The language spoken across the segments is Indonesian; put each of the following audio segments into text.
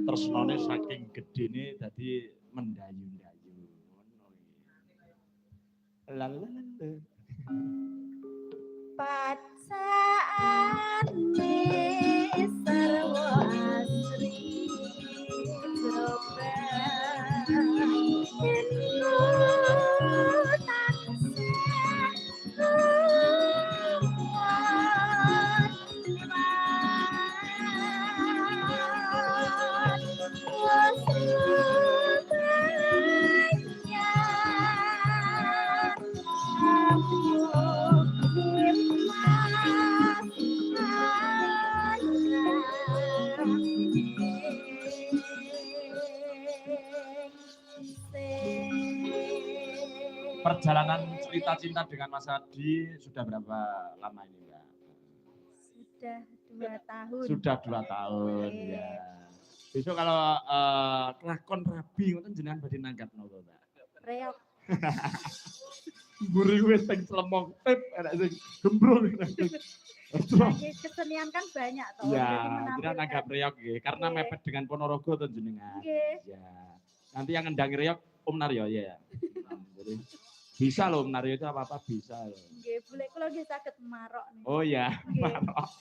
Tresnane saking gedene dadi mendayu-ndayu. Lalalala. Pacaane sarwa asri Perjalanan cerita cinta dengan Mas Adi sudah berapa lama ini, Mbak? Sudah 2 tahun. Sudah 2 tahun, ya. Besok kalau kelakon rabi ngoten jenengan badhe nanggap napa, Mbak? Reok. Mburi wis teng Slemong tip enak sing gembrul. Kesenian kan banyak toh. Ya, kira nanggap reok nggih karena mepet dengan Ponorogo to jenengan. Ya. Nanti yang ngendangi reok Om Naryo ya. Jadi bisa loh menari itu apa-apa bisa loh. Nggih, bule kula nggih saged marok niku. Oh ya, marok.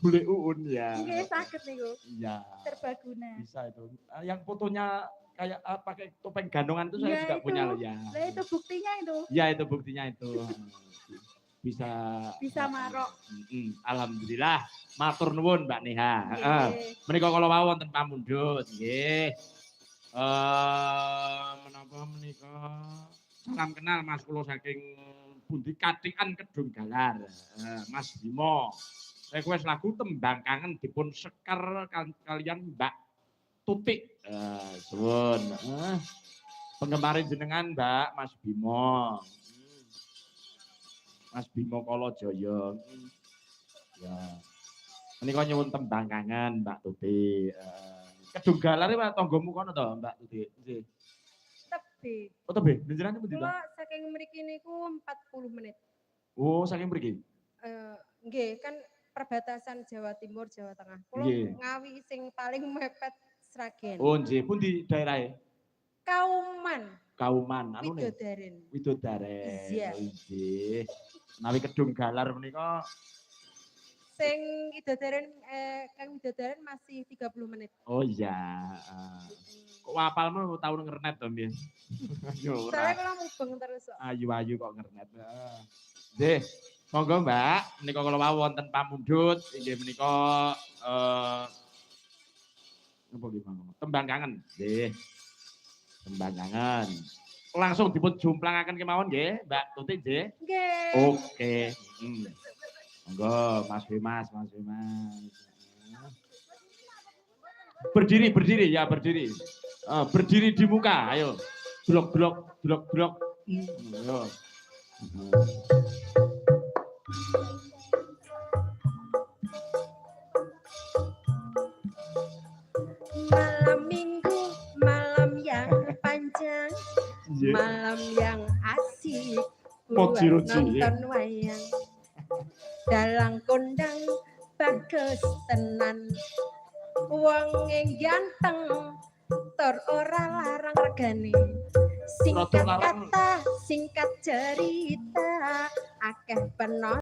Bule Uun ya. Nggih saged niku. Iya. Serbaguna. Bisa itu. Yang fotonya kayak pakai topeng gandongan itu saya juga punya loh ya. Lah itu buktinya itu. Ya itu buktinya itu. Bisa marok. Alhamdulillah. Matur nuwun Mbak Neha. Heeh. Menika kala wau wonten pamundhut nggih. Menapa menika salam kenal Mas kula saking pundi Katikan Kedung Galar. Mas Bimo. Request lagu Tembang Kangen dipun sekar kalian Mbak Tutik. Suwun. Penggemar jenengan Mbak Mas Bimo. Mas Bimo Kolojoyo. Ya. Menika nyuwun Tembang Kangen Mbak Tutik. Kedung Galar iki tanggamu kono to Mbak Tutik. Nggih. Tebe. Oh tebe, jenengan pundi to? Kula saking mriki niku 40 menit. Oh, saking mriki. Nggih, kan perbatasan Jawa Timur, Jawa Tengah. Kula Ngawi sing paling mepet Sragen. Oh, nggih, pundi daerahe? Kauman. Kauman, anu Widodaren. Widodaren. Iya. Nggih. Menawi Kedung Galar menika sing Widodaren Kang Widodaren masih 30 menit. Oh iya. Kok apalmu tau ngernet to mbiyen? Soale kula mubeng terus kok. Ayu-ayu kok ngernet. Nggih. Monggo Mbak, menika kula wau wonten pamundhut inggih menika napa nggih monggo. Tembang Kangen. Nggih. Tembang Kangen. Langsung dipun jumplangaken kemawon nggih, Mbak Tuti nggih? Nggih. Oke. Monggo, Mas Bimas. Berdiri ya, berdiri. Berdiri di muka, ayo. Blok. Ayo. Malam Minggu, malam yang panjang, malam yang asik, buat nonton wayang. Dalang kondang bagus tenan, wong yang ganteng, tor ora larang regane, singkat kata